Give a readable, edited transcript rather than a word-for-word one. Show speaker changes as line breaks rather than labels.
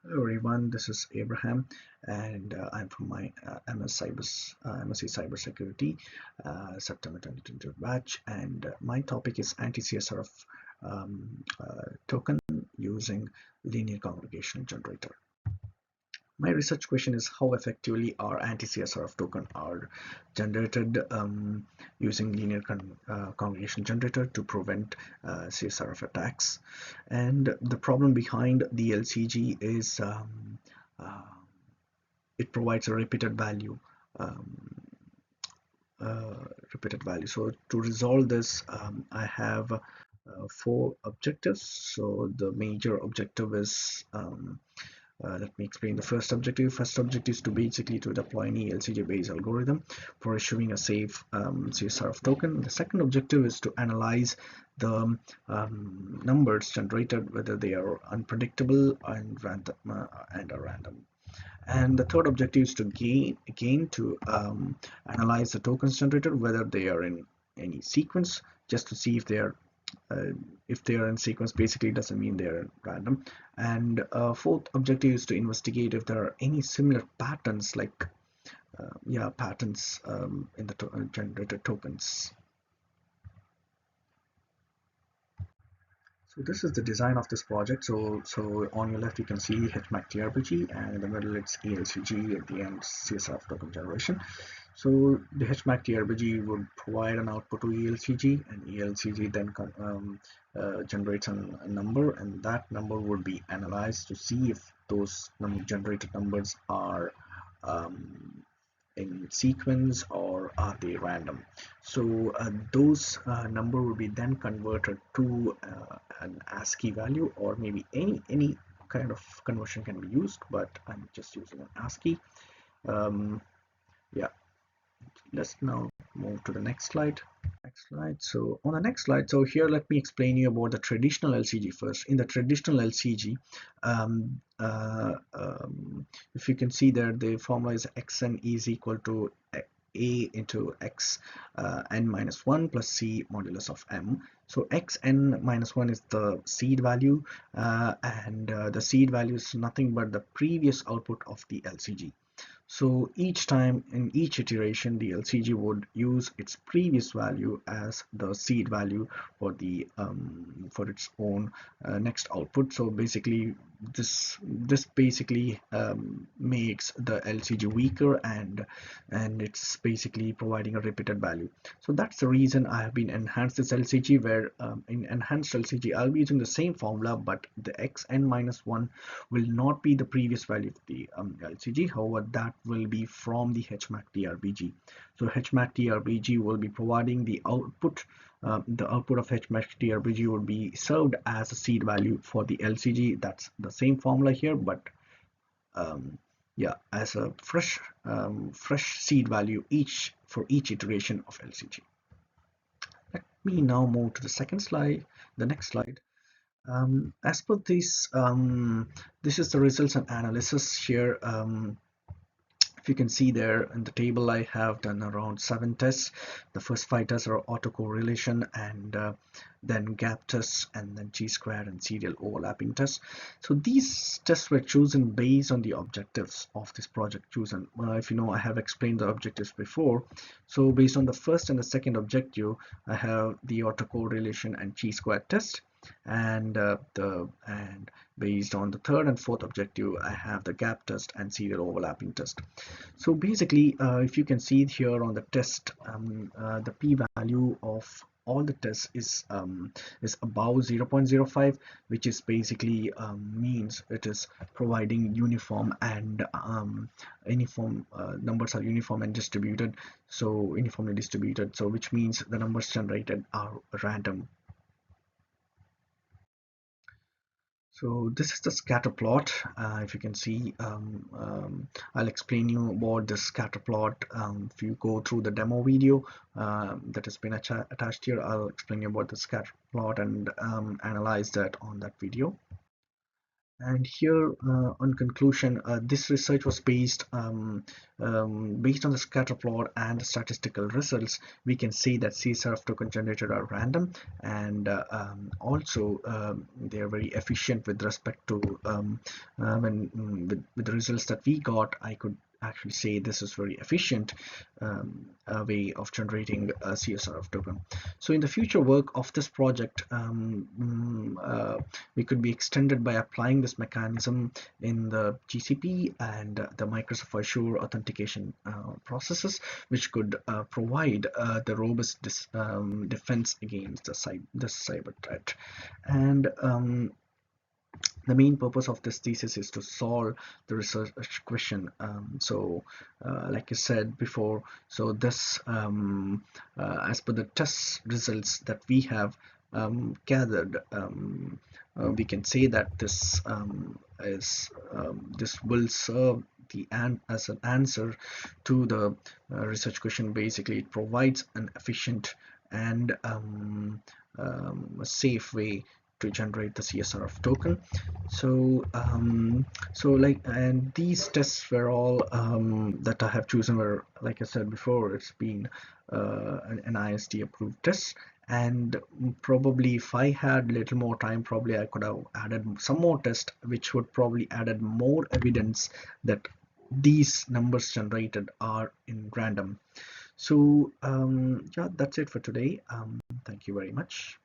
Hello everyone, this is Abraham and I'm from my MSc Cyber Security September 2022 batch, and my topic is anti-CSRF token using linear congregational generator. My research question is how effectively are anti-CSRF token are generated using linear congregation generator to prevent CSRF attacks. And the problem behind the LCG is uh, it provides a um, repeated value. So to resolve this, I have four objectives. So the major objective is let me explain the first objective. First objective is to basically to deploy any LCG-based algorithm for issuing a safe CSRF token. The second objective is to analyze the numbers generated, whether they are unpredictable and random and are random. And the third objective is to gain to analyze the tokens generated, whether they are in any sequence, just to see if they are in sequence. Basically doesn't mean they're random. And fourth objective is to investigate if there are any similar patterns, like patterns in the generated tokens. So this is the design of this project. So on your left you can see HMAC TRPG, and in the middle it's ELCG, at the end CSRF token generation. So the HMAC TRPG would provide an output to ELCG, and ELCG then generates a number, and that number would be analyzed to see if those generated numbers are um, in sequence or are they random. So those number will be then converted to an ASCII value, or maybe any kind of conversion can be used, but I'm just using an ASCII. um, yeah, let's now move to the next slide. Next slide. So on the next slide, so here let me explain you about the traditional LCG first. In the traditional LCG, if you can see there, the formula is xn is equal to a into x n minus 1 plus c modulus of m. So xn minus 1 is the seed value, and the seed value is nothing but the previous output of the LCG. So each time in each iteration, the LCG would use its previous value as the seed value for its own next output. So basically, this basically makes the LCG weaker, and it's basically providing a repeated value. So that's the reason I have been enhanced this LCG, where in enhanced LCG I'll be using the same formula, but the xn minus 1 will not be the previous value of the LCG. However, that will be from the HMAC TRBG. So HMAC TRBG will be providing the output. The output of HMAC TRBG will be served as a seed value for the LCG. That's the same formula here, but um, yeah, as a fresh seed value for each iteration of LCG. Let me now move to the second slide, the next slide. As per this, this is the results and analysis here. If you can see there in the table, I have done around 7 tests. The first 5 tests are autocorrelation, and then gap tests, and then chi-square and serial overlapping tests. So these tests were chosen based on the objectives of this project chosen. If you know, I have explained the objectives before. So based on the first and the second objective, I have the autocorrelation and chi-square test, and based on the third and fourth objective, I have the gap test and serial overlapping test. So basically, if you can see here on the test, the p-value of all the tests is above 0.05, which is basically means it is providing uniform, and uniform numbers are uniform and distributed, so uniformly distributed, so which means the numbers generated are random. So this is the scatter plot. If you can see, I'll explain you about the scatter plot. If you go through the demo video that has been attached here, I'll explain you about the scatter plot and analyze that on that video. And here, on conclusion, this research was based on the scatter plot and the statistical results. We can see that CSRF token generated are random, and also they are very efficient with respect to with the results that we got. I could actually say this is very efficient way of generating a CSRF token. So in the future work of this project, we could be extended by applying this mechanism in the GCP and the Microsoft Azure authentication processes, which could provide the robust defense against the cyber threat. And the main purpose of this thesis is to solve the research question. Like I said before, so this as per the test results that we have gathered, we can say that this will serve as an answer to the research question. Basically, it provides an efficient and a safe way to generate the CSRF token. And these tests were all that I have chosen were, like I said before, it's been an ISD approved test. And probably if I had a little more time, probably I could have added some more tests, which would probably added more evidence that these numbers generated are in random. So yeah, that's it for today. Thank you very much.